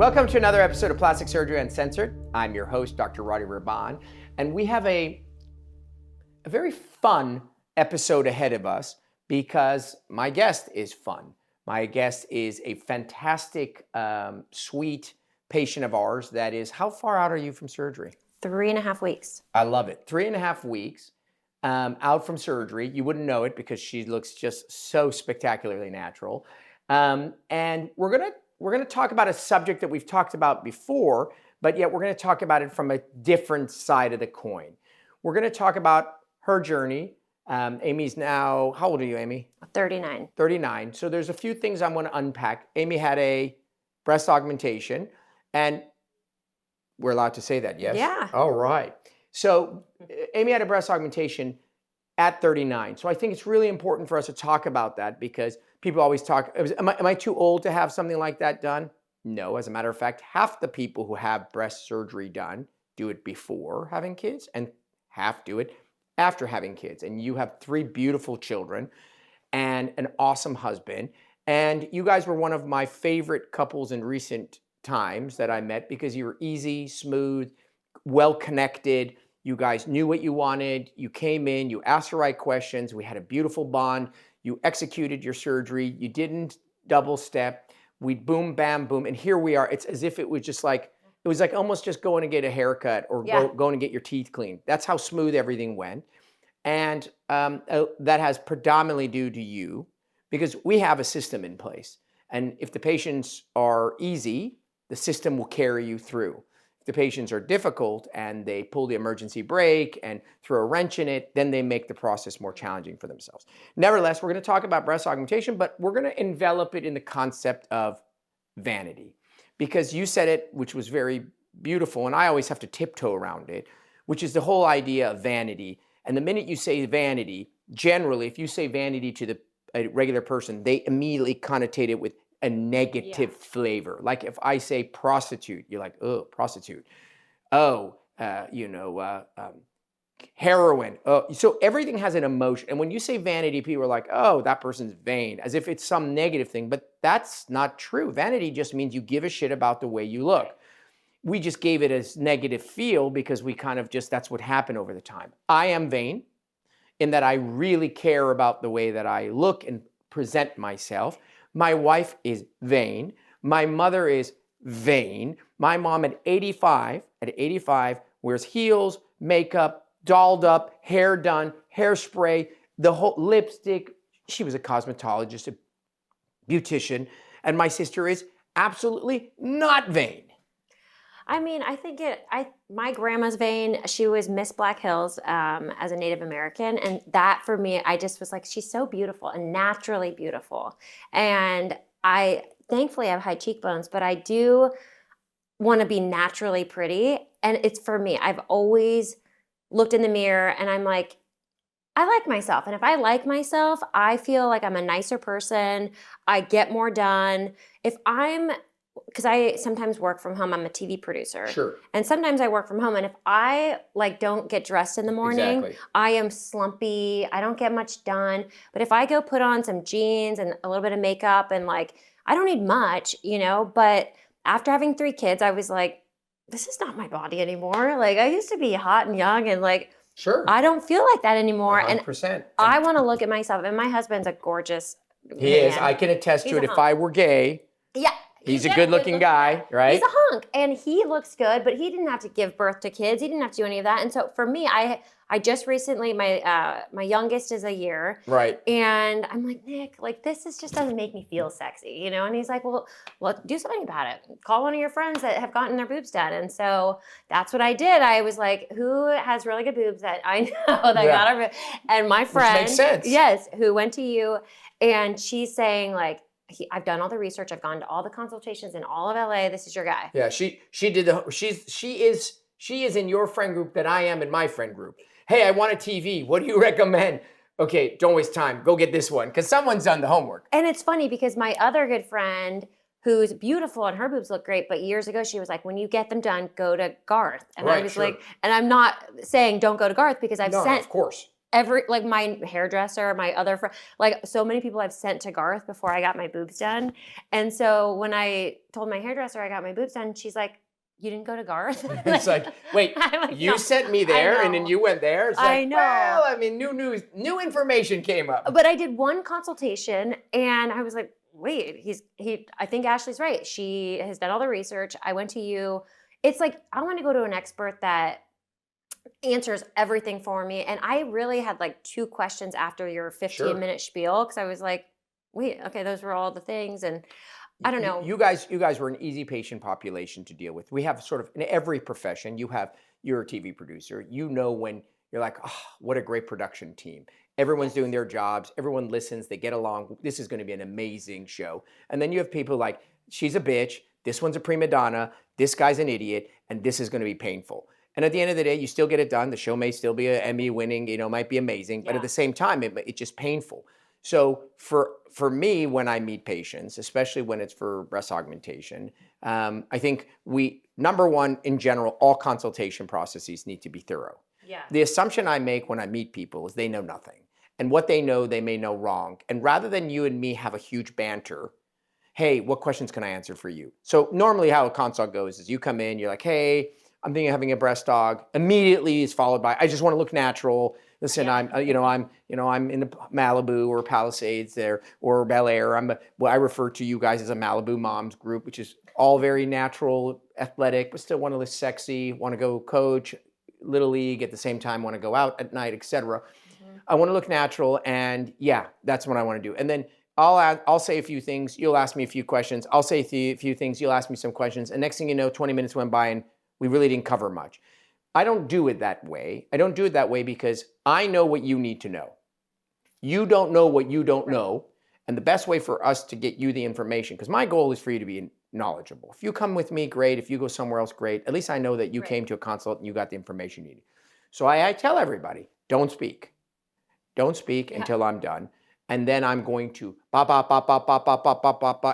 Welcome to another episode of Plastic Surgery Uncensored. I'm your host, Dr. Rady Rahban, and we have a very fun episode ahead of us because my guest is fun. My guest is a fantastic, sweet patient of ours that is, how far out are you from surgery? 3.5 weeks. I love it. 3.5 weeks out from surgery. You wouldn't know it because she looks just so spectacularly natural. And we're gonna talk about a subject that we've talked about before, but yet we're gonna talk about it from a different side of the coin. We're gonna talk about her journey. Amy's now, how old are you, Amy? 39. 39. So there's a few things I want to unpack. Amy had a breast augmentation, and we're allowed to say that, yes? Yeah. All right. So Amy had a breast augmentation at 39. So I think it's really important for us to talk about that because people always talk, am I too old to have something like that done? No, as a matter of fact, half the people who have breast surgery done do it before having kids and half do it after having kids. And you have 3 beautiful children and an awesome husband. And you guys were one of my favorite couples in recent times that I met because you were easy, smooth, well-connected. You guys knew what you wanted. You came in, you asked the right questions. We had a beautiful bond. You executed your surgery. You didn't double step. We boom, bam, boom. And here we are. It's as if it was just like, it was like almost just going to get a haircut or going to get your teeth cleaned. That's how smooth everything went. And that has predominantly due to you because we have a system in place. And if the patients are easy, the system will carry you through. If the patients are difficult and they pull the emergency brake and throw a wrench in it, then they make the process more challenging for themselves. Nevertheless, we're going to talk about breast augmentation, but we're going to envelop it in the concept of vanity. Because you said it, which was very beautiful, and I always have to tiptoe around it, which is the whole idea of vanity. And the minute you say vanity, generally, if you say vanity to a regular person, they immediately connotate it with a negative flavor. Like if I say prostitute, you're like, oh, prostitute. Oh, heroin. Oh, so everything has an emotion. And when you say vanity, people are like, oh, that person's vain, as if it's some negative thing. But that's not true. Vanity just means you give a shit about the way you look. We just gave it a negative feel because we kind of just, that's what happened over the time. I am vain in that I really care about the way that I look and present myself. My wife is vain. My mother is vain. My mom at 85 wears heels, makeup, dolled up, hair done, hairspray, the whole lipstick. She was a cosmetologist, a beautician. And my sister is absolutely not vain. I mean, I think my grandma's vain. She was Miss Black Hills as a Native American. And that for me, I just was like, she's so beautiful and naturally beautiful. And I thankfully have high cheekbones, but I do want to be naturally pretty. And it's for me. I've always looked in the mirror and I'm like, I like myself. And if I like myself, I feel like I'm a nicer person. I get more done. Because I sometimes work from home. I'm a TV producer. Sure. And sometimes I work from home. And if I don't get dressed in the morning, I am slumpy. I don't get much done. But if I go put on some jeans and a little bit of makeup and I don't need much, but after having 3 kids, I was like, this is not my body anymore. I used to be hot and young and sure. I don't feel like that anymore. 100%. And I want to look at myself. And my husband's a gorgeous He is. I can attest to it. If I were gay. Yeah. He's a good-looking guy, right? He's a hunk, and he looks good, but he didn't have to give birth to kids. He didn't have to do any of that. And so for me, I just recently, my youngest is a year. Right. And I'm like, Nick, this just doesn't make me feel sexy, And he's like, well, do something about it. Call one of your friends that have gotten their boobs done. And so that's what I did. I was like, who has really good boobs that I know that got her boobs? And my friend, which makes sense. Yes, who went to you, and she's saying I've done all the research. I've gone to all the consultations in all of LA. This is your guy. Yeah, she did she is in your friend group that I am in my friend group. Hey, I want a TV. What do you recommend? Okay, don't waste time. Go get this one because someone's done the homework. And it's funny because my other good friend, who's beautiful and her boobs look great, but years ago she was like, when you get them done, go to Garth. And I was like, and I'm not saying don't go to Garth because I've sent of course. like my hairdresser, my other friend, like so many people I've sent to Garth before I got my boobs done. And so when I told my hairdresser I got my boobs done, she's like, you didn't go to Garth? It's like, wait, I'm like, you no, sent me there and then you went there? It's like, I know. well, I mean, new information came up. But I did one consultation and I was like, wait, I think Ashley's right. She has done all the research. I went to you. It's like, I want to go to an expert that answers everything for me. And I really had like 2 questions after your 15-minute spiel because I was like, wait, okay, those were all the things. And I don't know. You guys were an easy patient population to deal with. We have sort of in every profession, you're a TV producer. You know when you're like, oh, what a great production team. Everyone's doing their jobs. Everyone listens. They get along. This is going to be an amazing show. And then you have people like, she's a bitch. This one's a prima donna. This guy's an idiot. And this is going to be painful. And at the end of the day, you still get it done. The show may still be an Emmy winning, might be amazing. But at the same time, it's just painful. So for me, when I meet patients, especially when it's for breast augmentation, I think number one, in general, all consultation processes need to be thorough. Yeah. The assumption I make when I meet people is they know nothing. And what they know, they may know wrong. And rather than you and me have a huge banter, hey, what questions can I answer for you? So normally how a consult goes is you come in, you're like, hey, I'm thinking of having a breast aug. Immediately is followed by, I just want to look natural. Listen, I'm in the Malibu or Palisades there or Bel Air. I refer to you guys as a Malibu moms group, which is all very natural, athletic, but still want to look sexy, want to go coach, little league at the same time, want to go out at night, etc. Mm-hmm. I want to look natural, and yeah, that's what I want to do. And then I'll say a few things. You'll ask me a few questions. I'll say a few things. You'll ask me some questions. And next thing you know, 20 minutes went by, and we really didn't cover much. I don't do it that way. I don't do it that way because I know what you need to know. You don't know what you don't know. And the best way for us to get you the information, because my goal is for you to be knowledgeable. If you come with me, great. If you go somewhere else, great. At least I know that you came to a consult and you got the information you needed. So I tell everybody, don't speak. Don't speak until I'm done. And then I'm going to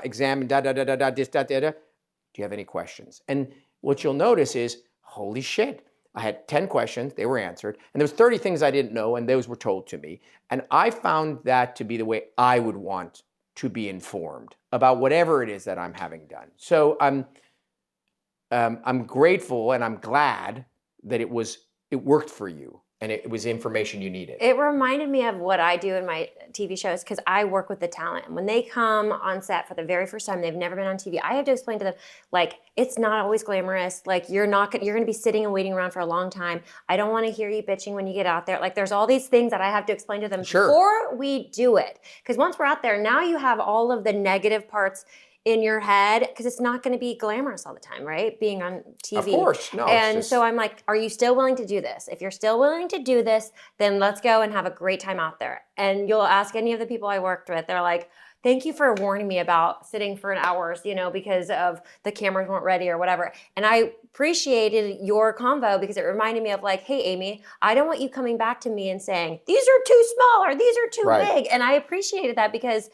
examine this, da. Do you have any questions? And what you'll notice is, holy shit, I had 10 questions, they were answered, and there was 30 things I didn't know, and those were told to me. And I found that to be the way I would want to be informed about whatever it is that I'm having done. So I'm grateful and I'm glad that it worked for you. And it was information you needed. It reminded me of what I do in my TV shows because I work with the talent. And when they come on set for the very first time, they've never been on TV. I have to explain to them, like, it's not always glamorous. Like, you're going to be sitting and waiting around for a long time. I don't want to hear you bitching when you get out there. Like, there's all these things that I have to explain to them before we do it. Because once we're out there, now you have all of the negative parts in your head, because it's not going to be glamorous all the time, right? Being on TV. Of course, no. And so I'm like, are you still willing to do this? If you're still willing to do this, then let's go and have a great time out there. And you'll ask any of the people I worked with, they're like, thank you for warning me about sitting for an hour, because of the cameras weren't ready or whatever. And I appreciated your convo because it reminded me of like, hey, Amy, I don't want you coming back to me and saying, these are too small or these are too big. And I appreciated that because,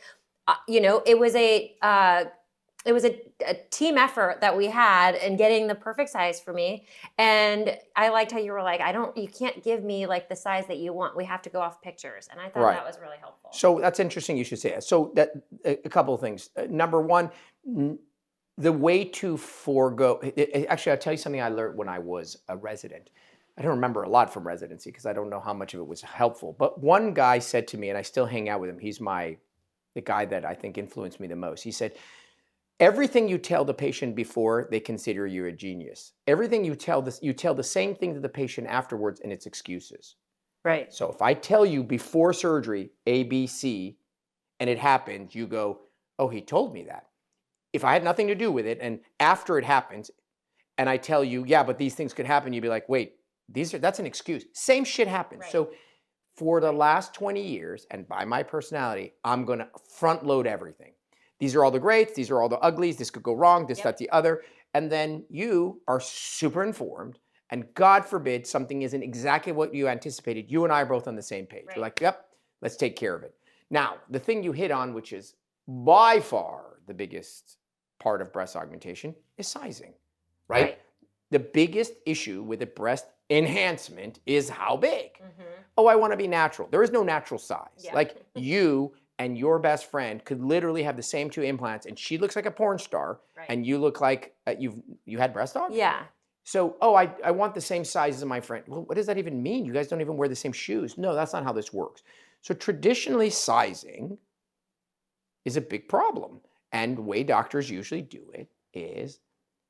it was a team effort that we had in getting the perfect size for me. And I liked how you were like, you can't give me like the size that you want. We have to go off pictures. And I thought that was really helpful. So that's interesting you should say that. So a couple of things. Number one, the way to forego, actually, I'll tell you something I learned when I was a resident. I don't remember a lot from residency because I don't know how much of it was helpful. But one guy said to me, and I still hang out with him, he's the guy that I think influenced me the most. He said, everything you tell the patient before, they consider you a genius. Everything you tell the same thing to the patient afterwards, and it's excuses. Right. So if I tell you before surgery, A, B, C, and it happens, you go, oh, he told me that. If I had nothing to do with it, and after it happens, and I tell you, yeah, but these things could happen, you'd be like, wait, that's an excuse. Same shit happens. Right. So for the last 20 years, and by my personality, I'm going to front load everything. These are all the greats, these are all the uglies, this could go wrong, this, that, the other. And then you are super informed, and God forbid something isn't exactly what you anticipated. You and I are both on the same page. Right. You're like, yep, let's take care of it. Now, the thing you hit on, which is by far the biggest part of breast augmentation, is sizing, right? the biggest issue with a breast enhancement is how big. Oh, I want to be natural. There is no natural size. Yeah. Like you and your best friend could literally have the same 2 implants, and she looks like a porn star, Right. and you look like you had breast aug? Yeah. So, oh, I want the same size as my friend. Well, what does that even mean? You guys don't even wear the same shoes. No, that's not how this works. So traditionally, sizing is a big problem. And the way doctors usually do it is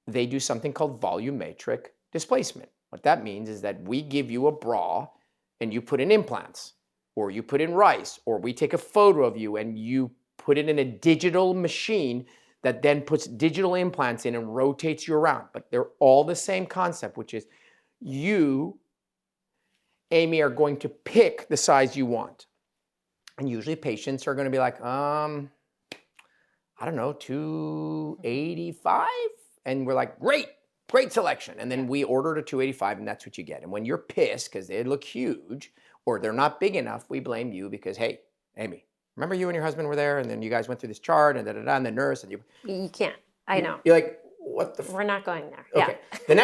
they do something called volumetric displacement. What that means is that we give you a bra and you put in implants, or you put in rice, or we take a photo of you and you put it in a digital machine that then puts digital implants in and rotates you around. But they're all the same concept, which is you, Amy, are going to pick the size you want. And usually patients are going to be like, I don't know, 285? And we're like, great selection. And then we order to 285 and that's what you get. And when you're pissed because they look huge or they're not big enough, we blame you because, hey, Amy, remember you and your husband were there and then you guys went through this chart and da-da-da, and the nurse and You can't. I know. You're like, what the We're not going there. Okay. Yeah. The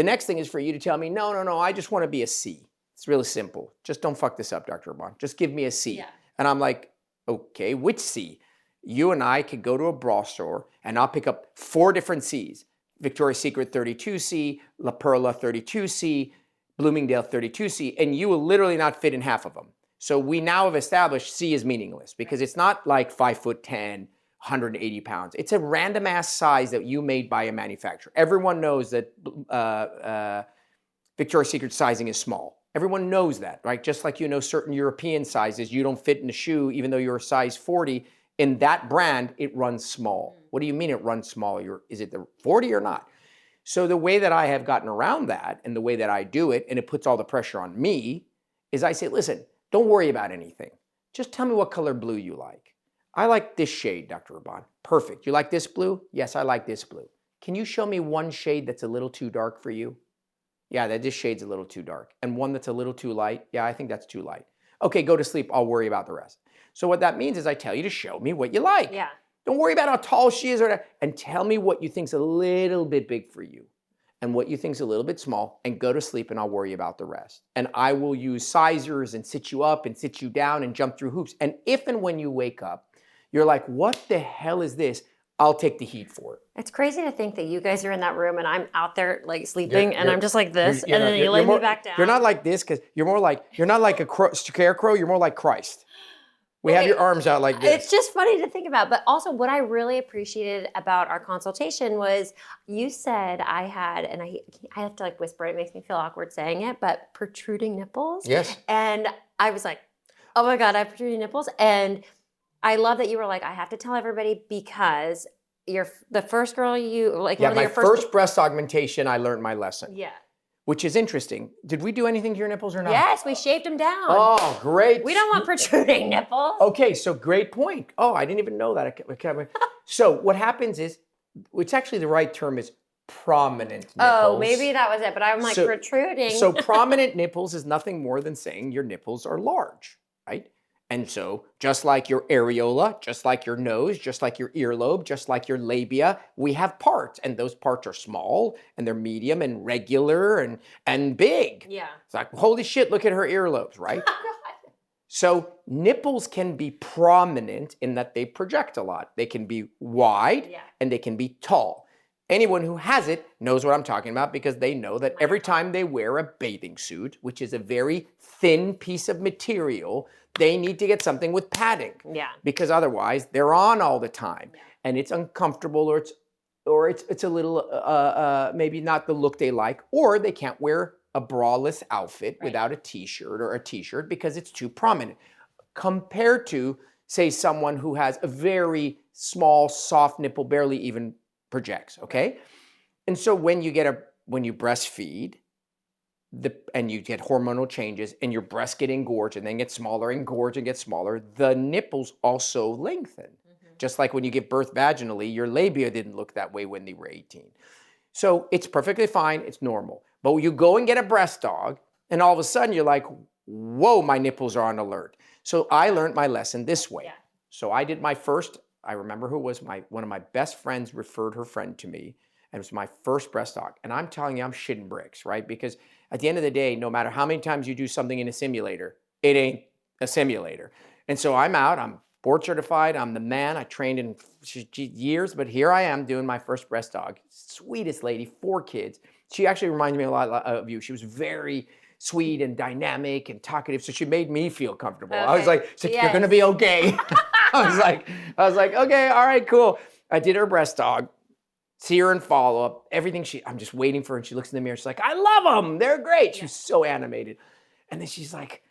next thing is for you to tell me, no, I just want to be a C. It's really simple. Just don't fuck this up, Dr. Rahban. Just give me a C. Yeah. And I'm like, okay, which C? You and I could go to a bra store and I'll pick up 4 different Cs. Victoria's Secret 32C, La Perla 32C, Bloomingdale 32C, and you will literally not fit in half of them. So we now have established C is meaningless because it's not like 5'10", 180 pounds. It's a random ass size that you made by a manufacturer. Everyone knows that Victoria's Secret sizing is small. Everyone knows that, right? Just like you know certain European sizes, you don't fit in a shoe even though you're a size 40. In that brand, it runs small. What do you mean it runs small? Is it the 40 or not? So the way that I have gotten around that and the way that I do it, and it puts all the pressure on me, is I say, listen, don't worry about anything. Just tell me what color blue you like. I like this shade, Dr. Rahban. Perfect. You like this blue? Yes, I like this blue. Can you show me one shade that's a little too dark for you? Yeah, this shade's a little too dark. And one that's a little too light? Yeah, I think that's too light. Okay, go to sleep. I'll worry about the rest. So what that means is I tell you to show me what you like. Yeah. Don't worry about how tall she is and tell me what you think's a little bit big for you and what you think's a little bit small, and go to sleep and I'll worry about the rest. And I will use sizers and sit you up and sit you down and jump through hoops. And if and when you wake up, you're like, what the hell is this? I'll take the heat for it. It's crazy to think that you guys are in that room and I'm out there like sleeping and I'm just like this, and then you lay me back down. You're not like this because you're not like a scarecrow, you're more like Christ. We have your arms out like this. It's just funny to think about. But also what I really appreciated about our consultation was you said I had, and I have to like whisper, it makes me feel awkward saying it, but protruding nipples. Yes. And I was like, oh my God, I have protruding nipples. And I love that you were like, I have to tell everybody because you're the first girl my first breast augmentation, I learned my lesson. Yeah. Which is interesting. Did we do anything to your nipples or not? Yes, we shaved them down. Oh, great. We don't want protruding nipples. Okay, so great point. Oh, I didn't even know that. Okay. So what happens is, which actually the right term is prominent nipples. Oh, maybe that was it, but I'm like protruding. So prominent nipples is nothing more than saying your nipples are large, right? And so just like your areola, just like your nose, just like your earlobe, just like your labia, we have parts, and those parts are small and they're medium and regular and big. Yeah. It's like, holy shit, look at her earlobes, right? So nipples can be prominent in that they project a lot. They can be wide and they can be tall. Anyone who has it knows what I'm talking about because they know that every time they wear a bathing suit, which is a very thin piece of material, they need to get something with padding. Yeah. Because otherwise they're on all the time and it's uncomfortable or it's a little maybe not the look they like, or they can't wear a braless outfit without a t-shirt or a t-shirt because it's too prominent. Compared to, say, someone who has a very small, soft nipple, barely even projects, okay? And so when you breastfeed, and you get hormonal changes and your breasts get engorged and then get smaller, engorge and get smaller, the nipples also lengthen. Just like when you give birth vaginally, your labia didn't look that way when they were 18. So it's perfectly fine, it's normal. But you go and get a breast aug and all of a sudden you're like, whoa, my nipples are on alert. So I learned my lesson this way. So I did my first, I remember who was one of my best friends referred her friend to me. and it was my first breast aug. And I'm telling you, I'm shitting bricks, right? Because at the end of the day, no matter how many times you do something in a simulator, it ain't a simulator. And so I'm out, I'm board certified, I'm the man, I trained in years, but here I am doing my first breast aug. Sweetest lady, 4 kids. She actually reminds me a lot of you. She was very sweet and dynamic and talkative, so she made me feel comfortable. Okay. I was like, you're gonna be okay. I was like, okay, all right, cool. I did her breast aug, see her in follow-up, everything I'm just waiting for her, and she looks in the mirror, she's like, I love them, they're great. She was so animated. And then she's like,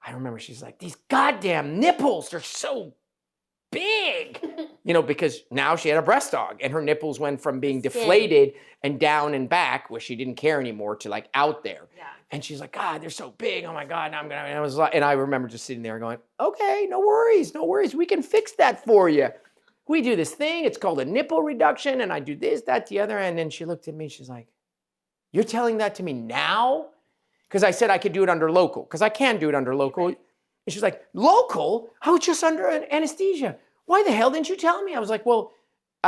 I remember she's like, these goddamn nipples, they're so big. Because now she had a breast aug and her nipples went from being deflated and down and back where she didn't care anymore to like out there. Yeah. And she's like, God, they're so big. Oh my God, now I'm gonna, and I was like, and I remember just sitting there going, okay, no worries. We can fix that for you. We do this thing, it's called a nipple reduction, and I do this, that, the other. And then she looked at me, she's like, you're telling that to me now? Because I said I could do it under local, because I can do it under local. Right. And she's like, local? I was just under anesthesia. Why the hell didn't you tell me? I was like, well,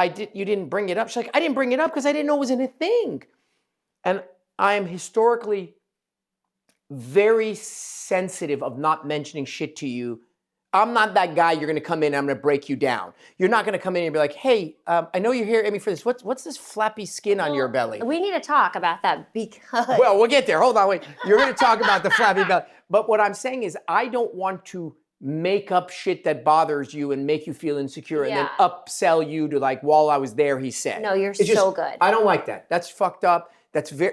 you didn't bring it up. She's like, I didn't bring it up because I didn't know it was in a thing. And I am historically very sensitive of not mentioning shit to you. I'm not that guy you're going to come in and I'm going to break you down. You're not going to come in and be like, hey, I know you're here, Amy, for this. What's this flappy skin on your belly? We need to talk about that because... Well, we'll get there. Hold on, wait. You're going to talk about the flappy belly. But what I'm saying is I don't want to make up shit that bothers you and make you feel insecure and then upsell you to like, while I was there, he said. No, you're so good. I don't like that. That's fucked up.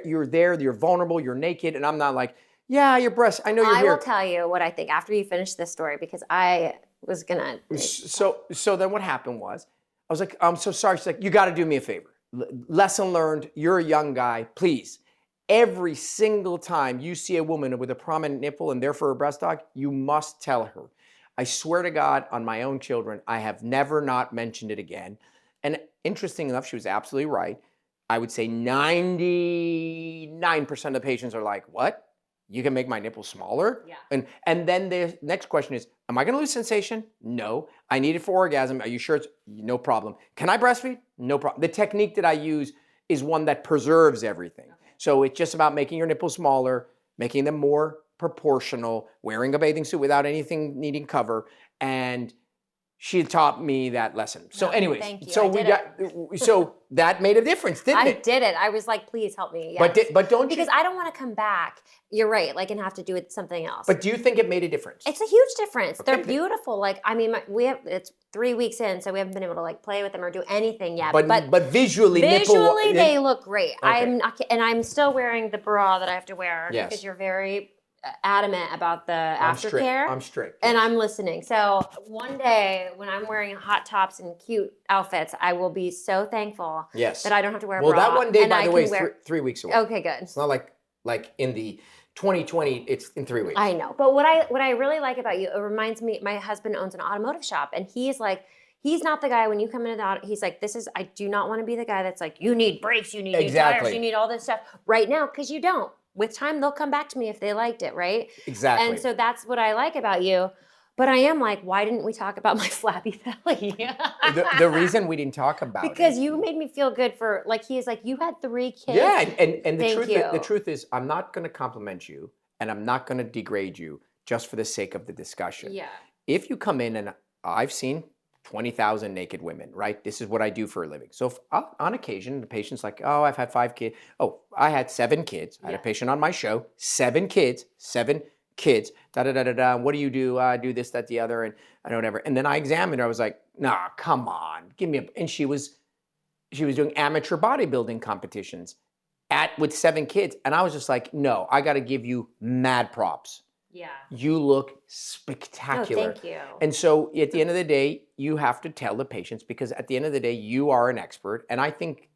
You're there, you're vulnerable, you're naked, and I'm not like, yeah, your breasts, I know you're here. I will tell you what I think after you finish this story because I was gonna... So then what happened was, I was like, I'm so sorry. She's like, you gotta do me a favor. Lesson learned, you're a young guy, please. Every single time you see a woman with a prominent nipple and therefore a breast aug, you must tell her. I swear to God, on my own children, I have never not mentioned it again. And interesting enough, she was absolutely right. I would say 99% of the patients are like, what? You can make my nipples smaller? Yeah. And then the next question is, am I gonna lose sensation? No. I need it for orgasm. Are you sure? No problem. Can I breastfeed? No problem. The technique that I use is one that preserves everything. Okay. So it's just about making your nipples smaller, making them more proportional, wearing a bathing suit without anything needing cover, and she taught me that lesson. So anyways, so that made a difference, didn't it? I did it. I was like, please help me. Yes. But don't because I don't want to come back. You're right, like, and have to do it something else. But do you think it made a difference? It's a huge difference. Okay. They're beautiful. Like, I mean, it's 3 weeks in, so we haven't been able to like play with them or do anything yet. But visually, they look great. Okay. I'm still wearing the bra that I have to wear because you're very adamant about the aftercare. I'm strict. And I'm listening. So one day when I'm wearing hot tops and cute outfits, I will be so thankful that I don't have to wear a bra. Well, that one day, by the way, is 3 weeks away. Okay, good. It's not like in the 2020, it's in 3 weeks. I know. But what I really like about you, it reminds me, my husband owns an automotive shop and he's like, he's not the guy when you come into the auto, he's like, I do not want to be the guy that's like, you need brakes, you need new tires, you need all this stuff right now, because you don't. With time, they'll come back to me if they liked it, right? Exactly. And so that's what I like about you. But I am like, why didn't we talk about my flappy belly? the reason we didn't talk about because you made me feel good for, like, he's like, you had 3 kids. Yeah, and the truth is, I'm not going to compliment you and I'm not going to degrade you just for the sake of the discussion. Yeah. If you come in, and I've seen 20,000 naked women, right? This is what I do for a living. So on occasion, the patient's like, oh, I've had 5 kids. Oh, I had 7 kids. I had a patient on my show, 7 kids, da-da-da-da-da. What do you do? I do this, that, the other, and I don't ever. And then I examined her. I was like, nah, come on. Give me a, and she was doing amateur bodybuilding competitions with 7 kids. And I was just like, no, I got to give you mad props. Yeah. You look spectacular. Oh, thank you. And so at the end of the day, you have to tell the patients, because at the end of the day, you are an expert. And I think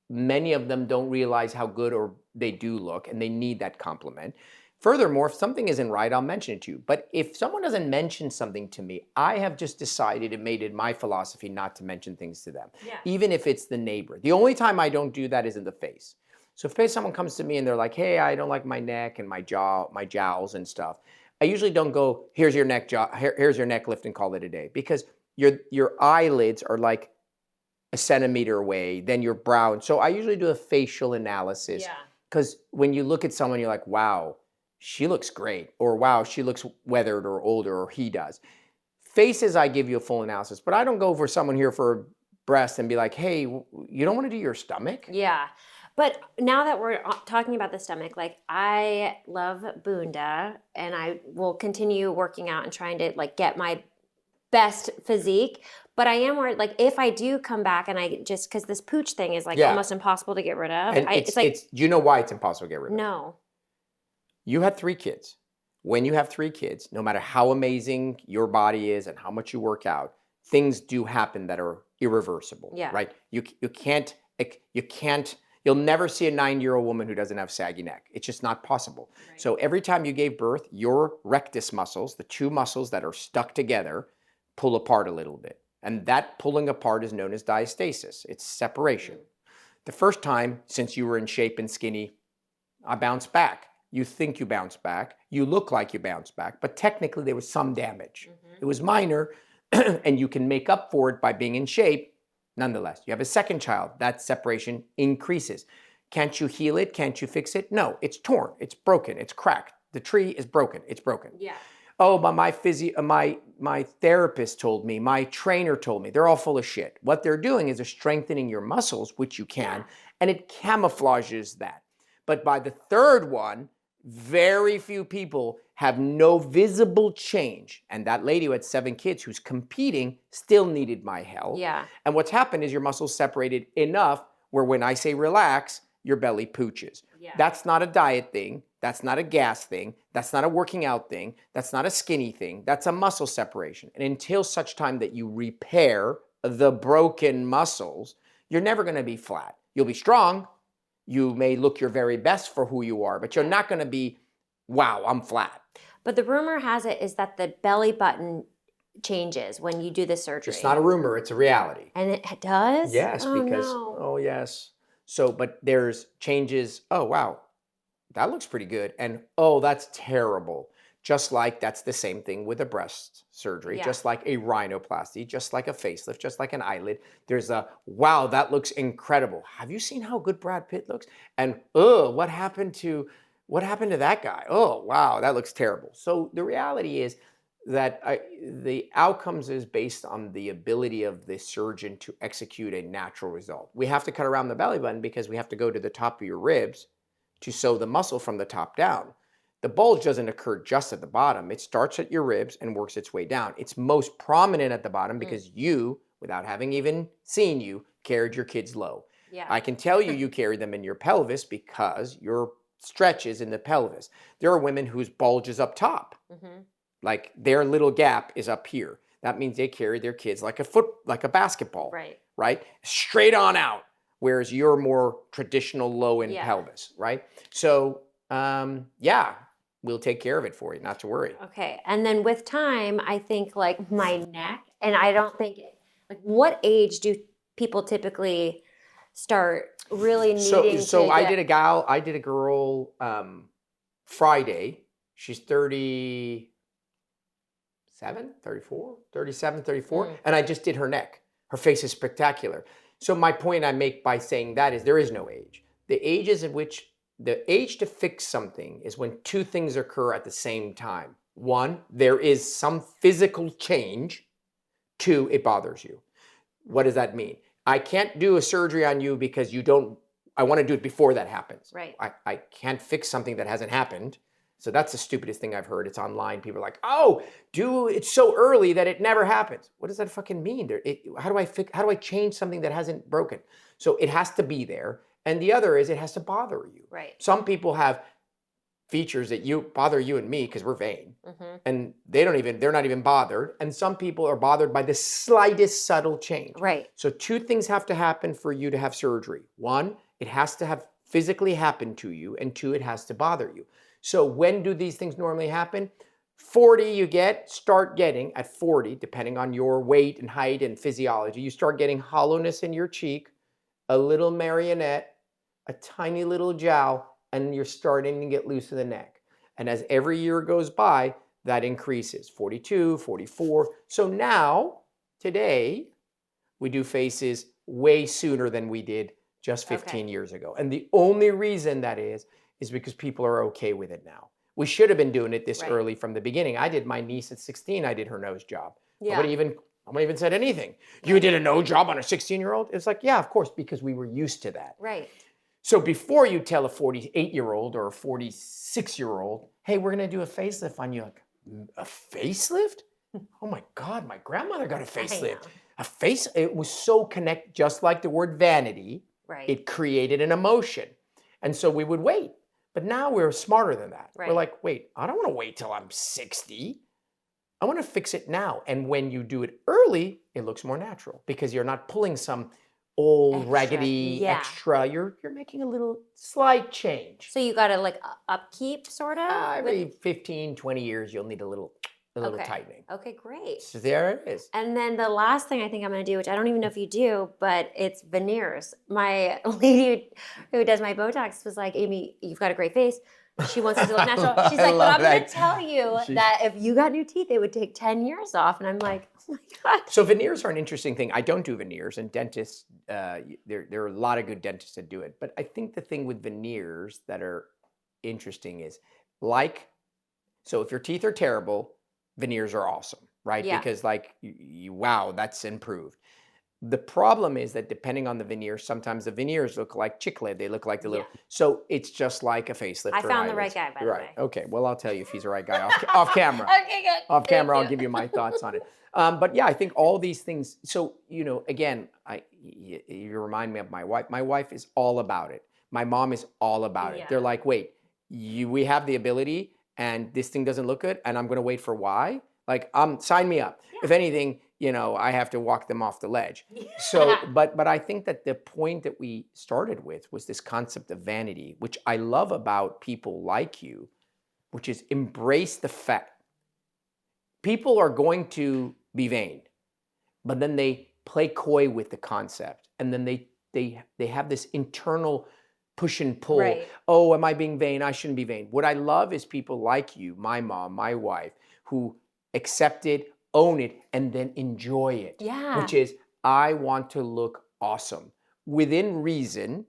many of them don't realize how good or they do look, and they need that compliment. Furthermore, if something isn't right, I'll mention it to you. But if someone doesn't mention something to me, I have just decided and made it my philosophy not to mention things to them, even if it's the neighbor. The only time I don't do that is in the face. So if someone comes to me and they're like, hey, I don't like my neck and my jowls and stuff, I usually don't go, here's your neck lift and call it a day, because your eyelids are like a centimeter away, then your brow. And so I usually do a facial analysis because when you look at someone, you're like, wow, she looks great, or wow, she looks weathered or older, or he does. Faces, I give you a full analysis, but I don't go for someone here for breast and be like, hey, you don't want to do your stomach? Yeah. But now that we're talking about the stomach, like I love Bunda and I will continue working out and trying to like get my best physique. But I am worried, like if I do come back and I just, because this pooch thing is like almost impossible to get rid of. And it's like, do you know why it's impossible to get rid of? No. You had 3 kids. When you have 3 kids, no matter how amazing your body is and how much you work out, things do happen that are irreversible, right? You can't, you'll never see a 9-year-old woman who doesn't have saggy neck. It's just not possible. Right. So every time you gave birth, your rectus muscles, the 2 muscles that are stuck together, pull apart a little bit. And that pulling apart is known as diastasis. It's separation. The first time, since you were in shape and skinny, I bounced back. You think you bounce back. You look like you bounce back, but technically there was some damage. It was minor, and you can make up for it by being in shape. Nonetheless, you have a second child, that separation increases. Can't you heal it? Can't you fix it? No, it's torn, it's broken, it's cracked. The tree is broken, it's broken. Yeah. Oh, but my therapist told me, my trainer told me, they're all full of shit. What they're doing is they're strengthening your muscles, which you can, and it camouflages that. But by the third one, very few people have no visible change. And that lady who had 7 kids who's competing still needed my help. Yeah. And what's happened is your muscles separated enough where when I say relax, your belly pooches. Yeah. That's not a diet thing. That's not a gas thing. That's not a working out thing. That's not a skinny thing. That's a muscle separation. And until such time that you repair the broken muscles, you're never going to be flat. You'll be strong. You may look your very best for who you are, but you're not going to be, wow, I'm flat. But the rumor has it is that the belly button changes when you do the surgery. It's not a rumor, it's a reality. And it does? Yes, yes. So, but there's changes, oh, wow, that looks pretty good. And, oh, that's terrible. Just like that's the same thing with a breast surgery, just like a rhinoplasty, just like a facelift, just like an eyelid. There's a, wow, that looks incredible. Have you seen how good Brad Pitt looks? And, what happened to that guy? Oh, wow, that looks terrible. So the reality is that the outcomes is based on the ability of the surgeon to execute a natural result. We have to cut around the belly button because we have to go to the top of your ribs to sew the muscle from the top down. The bulge doesn't occur just at the bottom. It starts at your ribs and works its way down. It's most prominent at the bottom because you, without having even seen you, carried your kids low. Yeah. I can tell you carry them in your pelvis because your stretch is in the pelvis. There are women whose bulge is up top. Like their little gap is up here. That means they carry their kids like a basketball. Right? Straight on out. Whereas you're more traditional low in pelvis, right? So, we'll take care of it for you, not to worry. Okay. And then with time, I think like my neck, and I don't think, like what age do people typically start really needing to So I did a girl Friday. She's 37, 34. And I just did her neck. Her face is spectacular. So my point I make by saying that is there is no age. The ages at which the age to fix something is when 2 things occur at the same time. 1, there is some physical change. 2, it bothers you. What does that mean? I can't do a surgery on you because I want to do it before that happens. Right. I can't fix something that hasn't happened. So that's the stupidest thing I've heard. It's online. People are like, oh, it's so early that it never happens. What does that fucking mean? How do I change something that hasn't broken? So it has to be there. And the other is it has to bother you. Right. Some people have features that bother you and me because we're vain. And they're not even bothered. And some people are bothered by the slightest subtle change. Right. So 2 things have to happen for you to have surgery. 1, it has to have physically happened to you. And 2, it has to bother you. So when do these things normally happen? 40 start getting at 40, depending on your weight and height and physiology, you start getting hollowness in your cheek, a little marionette, a tiny little jowl, and you're starting to get loose in the neck. And as every year goes by, that increases, 42, 44. So now, today, we do faces way sooner than we did just 15 years ago. And the only reason that is because people are okay with it now. We should have been doing it this early from the beginning. I did my niece at 16, I did her nose job. Nobody even said anything. You did a nose job on a 16-year-old? It's like, yeah, of course, because we were used to that. Right. So before you tell a 48-year-old or a 46-year-old, hey, we're going to do a facelift on you. Like, a facelift? Oh my God, my grandmother got a facelift. It was so connected, just like the word vanity. Right. It created an emotion. And so we would wait. But now we're smarter than that. Right. We're like, wait, I don't want to wait till I'm 60. I want to fix it now. And when you do it early, it looks more natural because you're not pulling some old raggedy extra. You're making a little slight change. So you got to like upkeep sort of? Every 15, 20 years, you'll need a little tightening. Okay, great. So there it is. And then the last thing I think I'm going to do, which I don't even know if you do, but it's veneers. My lady who does my Botox was like, Amy, you've got a great face. She wants it to look natural. She's like, but I'm going to tell you that if you got new teeth, it would take 10 years off. And I'm like, oh my God. So veneers are an interesting thing. I don't do veneers, and dentists, there are a lot of good dentists that do it. But I think the thing with veneers that are interesting is so if your teeth are terrible, veneers are awesome, right? Yeah. Because wow, that's improved. The problem is that depending on the veneer, sometimes the veneers look like chiclet. They look like the little, so it's just like a facelift. I found the right guy, by the way. Okay, well, I'll tell you if he's the right guy off camera. Okay, good. Off camera, I'll give you my thoughts on it. But yeah, I think all these things, so, again, you remind me of my wife. My wife is all about it. My mom is all about it. They're like, wait, we have the ability and this thing doesn't look good and I'm going to wait for why? Like, sign me up. Yeah. If anything, I have to walk them off the ledge. So, but I think that the point that we started with was this concept of vanity, which I love about people like you, which is embrace the fact. People are going to be vain, but then they play coy with the concept. And then they have this internal push and pull. Right. Oh, am I being vain? I shouldn't be vain. What I love is people like you, my mom, my wife, who accept it, own it, and then enjoy it. Yeah. Which is, I want to look awesome. Within reason,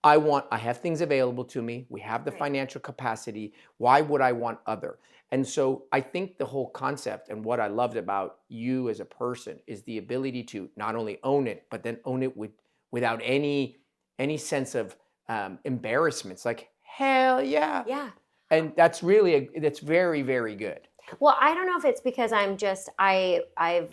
I have things available to me. We have the financial capacity. Why would I want other? And so I think the whole concept and what I loved about you as a person is the ability to not only own it, but then own it without any sense of embarrassment. It's like, hell yeah. Yeah. And that's that's very, very good. Well, I don't know if it's because I've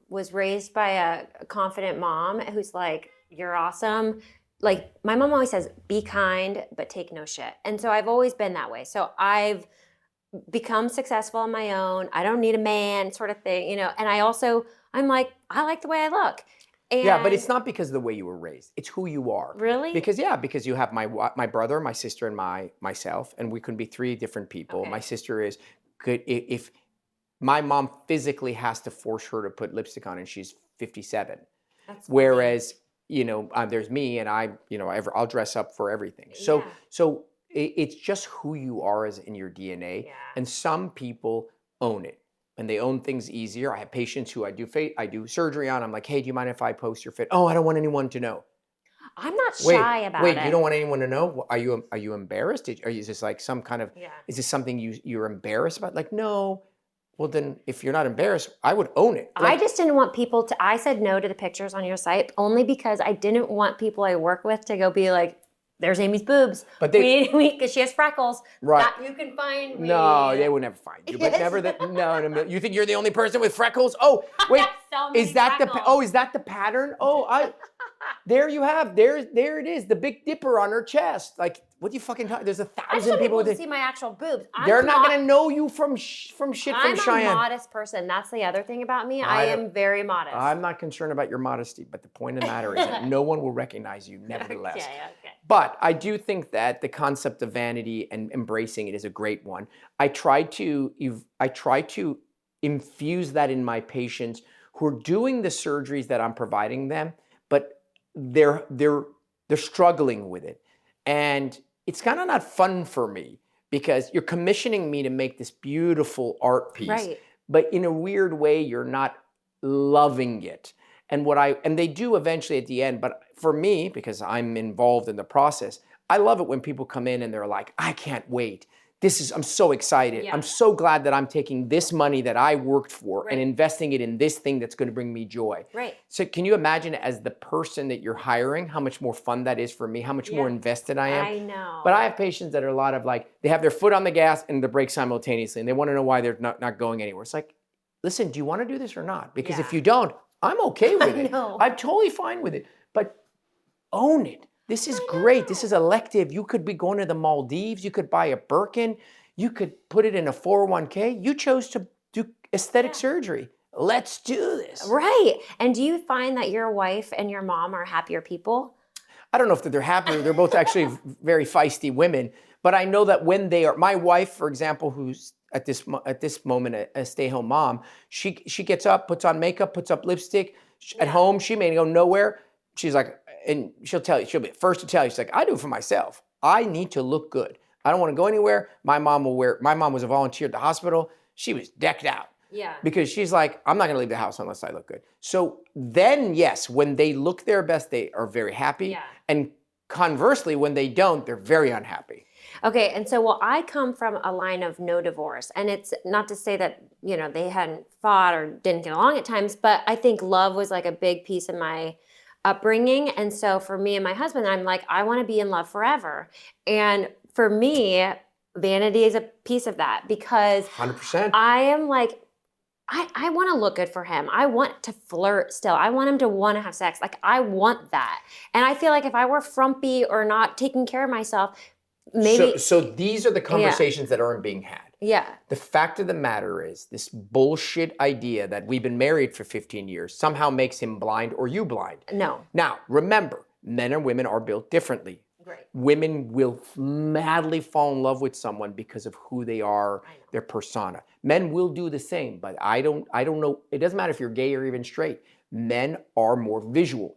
was raised by a confident mom who's like, you're awesome. Like, my mom always says, be kind, but take no shit. And so I've always been that way. So I've become successful on my own. I don't need a man sort of thing, and I'm like, I like the way I look. And yeah, but it's not because of the way you were raised. It's who you are. Really? Because you have my brother, my sister, and myself, and we can be three different people. Okay. My sister is good. If my mom physically has to force her to put lipstick on, and she's 57. That's whereas there's me, and I'll dress up for everything. So it's just who you are as in your DNA. Yeah. And some people own it. And they own things easier. I have patients who I do surgery on. I'm like, hey, do you mind if I post your fit? Oh, I don't want anyone to know. I'm not shy about it. Wait, you don't want anyone to know? Are you embarrassed? Is this like some kind of? Yeah. Is this something you're embarrassed about? Like, no. Well, then, if you're not embarrassed, I would own it. I just didn't want people to. I said no to the pictures on your site only because I didn't want people I work with to go be like, there's Amy's boobs. But because she has freckles. Right. You can find me. No, they would never find you. But never that. No. You think you're the only person with freckles? Oh, wait. So is that the pattern? Oh, there you have. There it is. The Big Dipper on her chest. Like, what do you fucking talk? There's 1,000 people to see my actual boobs. They're not gonna know you from shit from Cheyenne. I'm a modest person. That's the other thing about me. I am very modest. I'm not concerned about your modesty, but the point of the matter is that no one will recognize you, nevertheless. Okay. But I do think that the concept of vanity and embracing it is a great one. I try to infuse that in my patients who are doing the surgeries that I'm providing them, but they're struggling with it. And it's kind of not fun for me because you're commissioning me to make this beautiful art piece, but in a weird way, you're not loving it. And they do eventually at the end, but for me, because I'm involved in the process, I love it when people come in and they're like, I can't wait. I'm so excited. Yeah. I'm so glad that I'm taking this money that I worked for Right. and investing it in this thing that's going to bring me joy. Right. So can you imagine as the person that you're hiring, how much more fun that is for me, how much more invested I am? I know. But I have patients that are a lot of like, they have their foot on the gas and the brake simultaneously, and they want to know why they're not going anywhere. It's like, listen, do you want to do this or not? Because if you don't, I'm okay with it. know. I'm totally fine with it. But own it. This is great. This is elective. You could be going to the Maldives. You could buy a Birkin. You could put it in a 401k. You chose to do aesthetic surgery. Let's do this. Right. And do you find that your wife and your mom are happier people? I don't know if they're happier. They're both actually very feisty women. But I know that when they are, my wife, for example, who's at this moment a stay-home mom, she gets up, puts on makeup, puts up lipstick. At home, she may go nowhere. She's like, and she'll tell you, she'll be the first to tell you, she's like, I do it for myself. I need to look good. I don't want to go anywhere. My mom was a volunteer at the hospital. She was decked out. Yeah. Because she's like, I'm not going to leave the house unless I look good. So then, yes, when they look their best, they are very happy. Yeah. And conversely, when they don't, they're very unhappy. Okay, and so, well, I come from a line of no divorce, and it's not to say that, they hadn't fought or didn't get along at times, but I think love was like a big piece of my upbringing. And so for me and my husband, I'm like, I want to be in love forever. And for me, vanity is a piece of that because 100%. I am like, I want to look good for him. I want to flirt still. I want him to want to have sex. Like, I want that. And I feel like if I were frumpy or not taking care of myself, maybe. So these are the conversations that aren't being had. Yeah. The fact of the matter is this bullshit idea that we've been married for 15 years somehow makes him blind or you blind. No. Now, remember, men and women are built differently. Right. Women will madly fall in love with someone because of who they are, their persona. Men will do the same, but I don't know. It doesn't matter if you're gay or even straight. Men are more visual.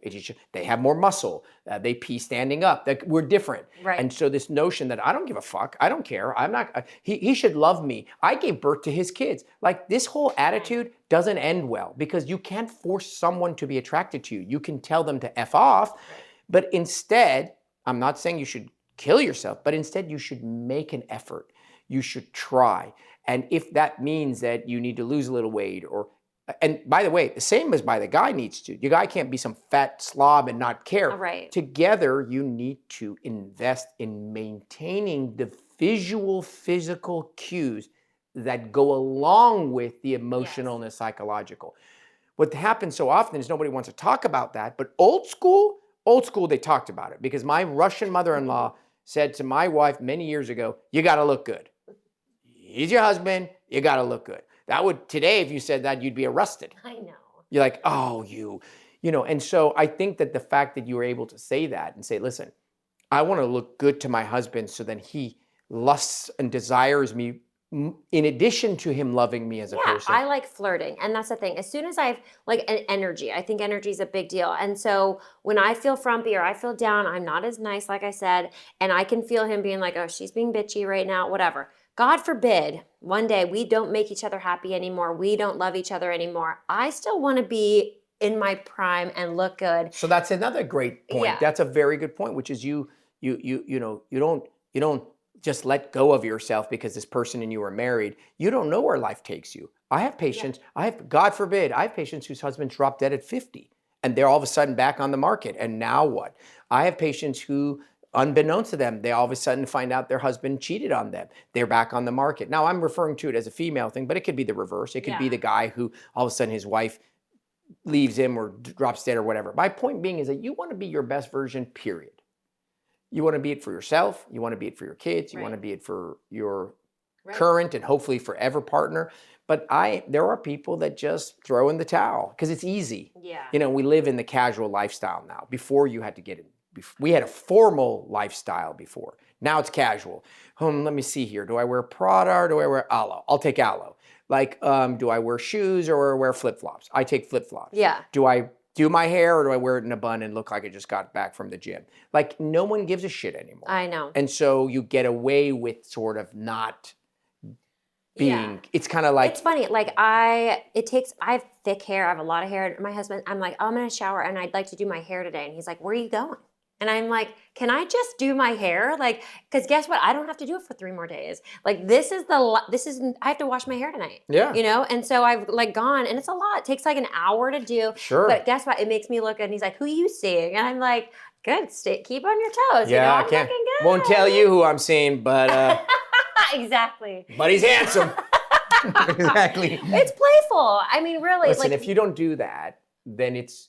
They have more muscle. They pee standing up. We're different. Right. And so this notion that I don't give a fuck, I don't care, I'm not, he should love me. I gave birth to his kids. Like, this whole attitude doesn't end well because you can't force someone to be attracted to you. You can tell them to F off, but instead, I'm not saying you should kill yourself, but instead you should make an effort. You should try. And if that means that you need to lose a little weight and by the way, the same as the guy needs to. Your guy can't be some fat slob and not care. Right. Together, you need to invest in maintaining the physical cues that go along with the emotional and the psychological. What happens so often is nobody wants to talk about that, but old school, they talked about it because my Russian mother-in-law said to my wife many years ago, you got to look good. He's your husband, you got to look good. Today, if you said that, you'd be arrested. I know. You're like, oh, and so I think that the fact that you were able to say that and say, listen, I want to look good to my husband so then he lusts and desires me in addition to him loving me as a person. I like flirting. And that's the thing. As soon as I've like an energy, I think energy is a big deal. And so when I feel frumpy or I feel down, I'm not as nice, like I said, and I can feel him being like, oh, she's being bitchy right now, whatever. God forbid, one day we don't make each other happy anymore. We don't love each other anymore. I still want to be in my prime and look good. So that's another great point. Yeah. That's a very good point, which is you don't just let go of yourself because this person and you are married. You don't know where life takes you. I have patients, God forbid, I have patients whose husbands dropped dead at 50 and they're all of a sudden back on the market. And now what? I have patients who, unbeknownst to them, they all of a sudden find out their husband cheated on them. They're back on the market. Now, I'm referring to it as a female thing, but it could be the reverse. It could be the guy who all of a sudden his wife leaves him or drops dead or whatever. My point being is that you want to be your best version, period. You want to be it for yourself. You want to be it for your kids. You want to be it for your current and hopefully forever partner. But there are people that just throw in the towel because it's easy. Yeah. We live in the casual lifestyle now. Before you had to get it. We had a formal lifestyle before. Now it's casual. Let me see here. Do I wear Prada or do I wear Aloe? I'll take Aloe. Like, do I wear shoes or wear flip-flops? I take flip-flops. Yeah. Do I do my hair or do I wear it in a bun and look like I just got back from the gym? Like, no one gives a shit anymore. I know. And so you get away with sort of not being, it's kind of like, it's funny. Like I have thick hair. I have a lot of hair. My husband, I'm like, oh, I'm going to shower and I'd like to do my hair today. And he's like, where are you going? And I'm like, can I just do my hair? Like, because guess what? I don't have to do it for 3 more days. Like I have to wash my hair tonight. Yeah. You know? And so I've like gone and it's a lot. It takes like an hour to do. Sure. But guess what? It makes me look good. And he's like, who are you seeing? And I'm like, good. Keep on your toes. yeah, you know? I I'm can't, looking good. won't tell you who I'm seeing, but Exactly. but he's handsome. Exactly. It's playful. I mean, really. Listen, like, if you don't do that, then it's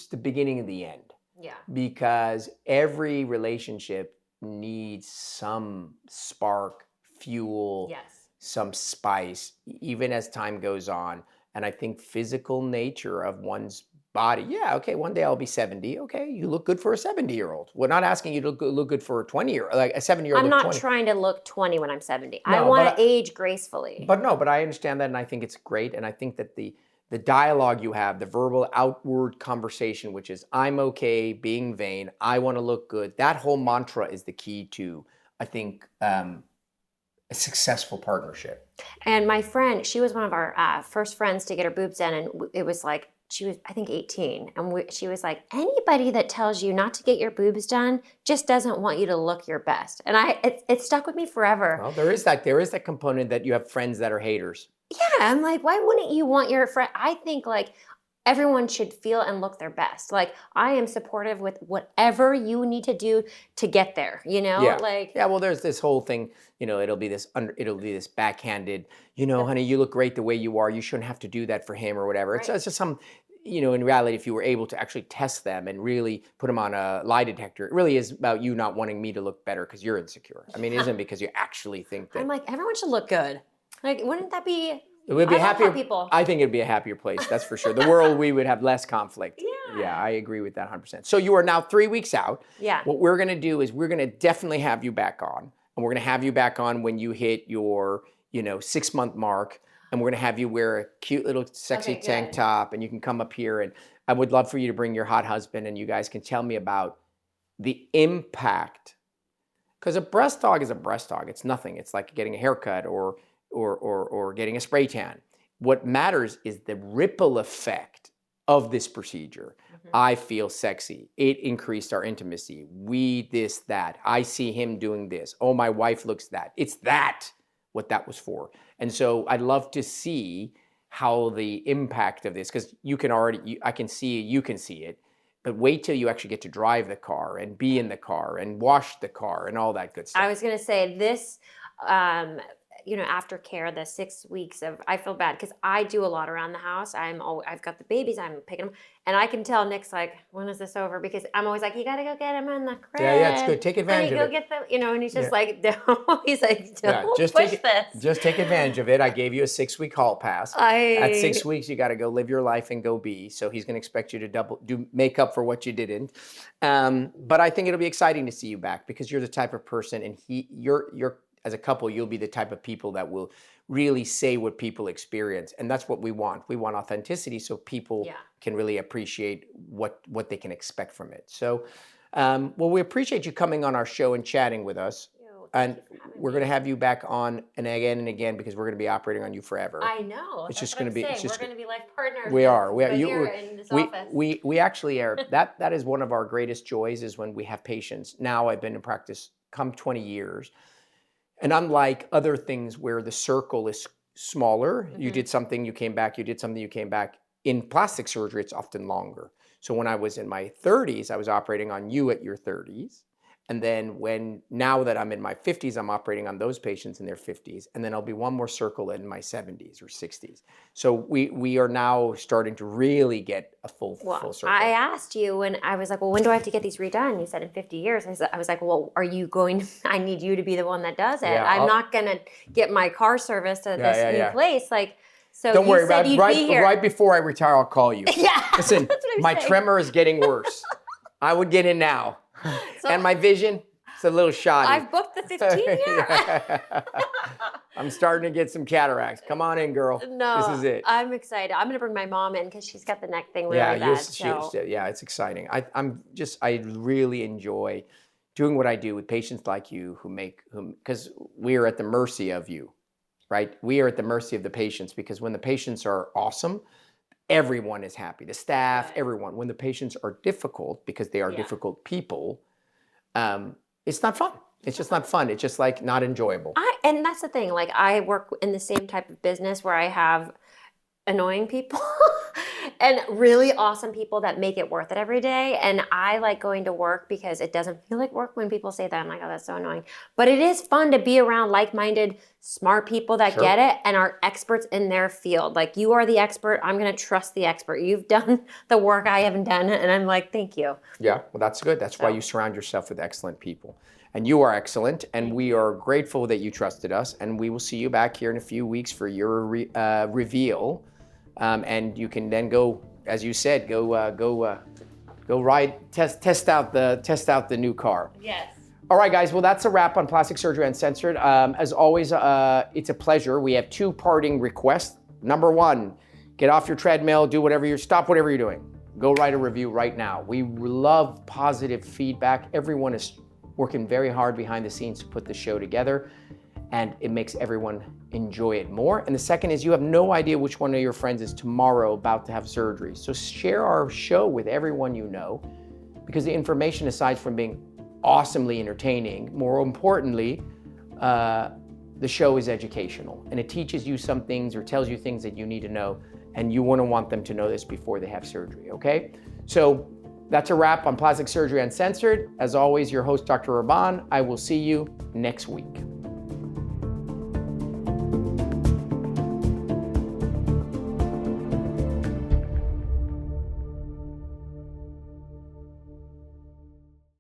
the beginning of the end. yeah. Because every relationship needs some spark, fuel, Yes. some spice, even as time goes on. And I think physical nature of one's body, yeah, okay, one day I'll be 70. Okay, you look good for a 70-year-old. We're not asking you to look good for a 20-year-old, like a 7-year-old. I'm not 20. trying to look 20 when I'm 70. No, I want but to age gracefully. But I understand that, and I think it's great. And I think that the dialogue you have, the verbal outward conversation, which is I'm okay being vain, I want to look good, that whole mantra is the key to, I think, a successful partnership. And my friend, she was one of our first friends to get her boobs done, and it was like, she was, I think, 18. And she was like, anybody that tells you not to get your boobs done just doesn't want you to look your best. And it stuck with me forever. Well, there is that component that you have friends that are haters. Yeah, I'm like, why wouldn't you want your friend? I think like everyone should feel and look their best. Like I am supportive with whatever you need to do to get there, you know? Yeah. Like, yeah, well, there's this whole thing, it'll be this backhanded, honey, you look great the way you are. You shouldn't have to do that for him or whatever. Right. It's just some, in reality, if you were able to actually test them and really put them on a lie detector, it really is about you not wanting me to look better because you're insecure. I mean, it isn't because you actually think that. I'm like, everyone should look good. Like, wouldn't that be? It would be I love happier. hot people. I think it'd be a happier place. That's for sure. The world, we would have less conflict. Yeah. Yeah, I agree with that 100%. So you are now 3 weeks out. Yeah. What we're going to do is we're going to definitely have you back on. And we're going to have you back on when you hit your, 6-month mark. And we're going to have you wear a cute little sexy tank top. And you can come up here. And I would love for you to bring your hot husband. And you guys can tell me about the impact. Because a breast dog is a breast dog. It's nothing. It's like getting a haircut or getting a spray tan. What matters is the ripple effect of this procedure. Mm-hmm. I feel sexy. It increased our intimacy. This, that. I see him doing this. Oh, my wife looks that. It's what that was for. And so I'd love to see how the impact of this, because you can see it, but wait till you actually get to drive the car and be in the car and wash the car and all that good stuff. I was going to say this, aftercare, the 6 weeks of, I feel bad because I do a lot around the house. I've got the babies, I'm picking them, and I can tell Nick's like, when is this over? Because I'm always like, you got to go get him in the crib. Yeah, it's good. Take advantage of it. Go get them, and he's just like, don't, he's like, don't just push this. Just take advantage of it. I gave you a 6-week hall pass. At 6 weeks, you got to go live your life and go be. So he's going to expect you to make up for what you didn't. But I think it'll be exciting to see you back because you're the type of person, and you're as a couple, you'll be the type of people that will really say what people experience. And that's what we want. We want authenticity so people can really appreciate what they can expect from it. So, we appreciate you coming on our show and chatting with us. And we're going to have you back on and again because we're going to be operating on you forever. I know. It's just going to be. We're going to be life partners. We are. In this office. We actually are. That is one of our greatest joys is when we have patients. Now I've been in practice 20 years. And unlike other things where the circle is smaller, you did something, you came back, you did something, you came back. In plastic surgery, it's often longer. So when I was in my 30s, I was operating on you at your 30s. And then now that I'm in my 50s, I'm operating on those patients in their 50s. And then I'll be one more circle in my 70s or 60s. So we are now starting to really get a full circle. I asked you when I was like, well, when do I have to get these redone? You said in 50 years. I was like, well, are you going, I need you to be the one that does it. Yeah, I'm not going to get my car serviced at this new place. Like, so don't worry about it. Right before I retire, I'll call you. Yeah. Listen, my tremor is getting worse. I would get in now. So, and my vision, it's a little shoddy. I've booked the 15-year. I'm starting to get some cataracts. Come on in, girl. No, this is it. I'm excited. I'm going to bring my mom in because she's got the neck thing really bad. It's exciting. I really enjoy doing what I do with patients like you because we are at the mercy of you. right? We are at the mercy of the patients because when the patients are awesome, everyone is happy. The staff, Right. everyone. When the patients are difficult because they are Yeah. difficult people, it's not fun. It's just not fun. It's just like not enjoyable. And that's the thing. Like I work in the same type of business where I have annoying people and really awesome people that make it worth it every day. And I like going to work because it doesn't feel like work when people say that. I'm like, oh, that's so annoying. But it is fun to be around like-minded, smart people that Sure. get it and are experts in their field. Like you are the expert. I'm going to trust the expert. You've done the work I haven't done. And I'm like, thank you. Yeah, well, that's good. That's why you surround yourself with excellent people. And you are excellent, and we are grateful that you trusted us. And we will see you back here in a few weeks for your reveal. And you can then go, as you said, go ride, test out the new car. Yes. All right, guys. Well, that's a wrap on Plastic Surgery Uncensored. As always, it's a pleasure. We have 2 parting requests. Number 1, get off your treadmill, stop whatever you're doing. Go write a review right now. We love positive feedback. Everyone is working very hard behind the scenes to put the show together, and it makes everyone enjoy it more. And the second is you have no idea which one of your friends is tomorrow about to have surgery. So share our show with everyone you know, because the information, aside from being awesomely entertaining, more importantly, the show is educational, and it teaches you some things or tells you things that you need to know, and you want them to know this before they have surgery, okay? So that's a wrap on Plastic Surgery Uncensored. As always, your host, Dr. Rahban. I will see you next week.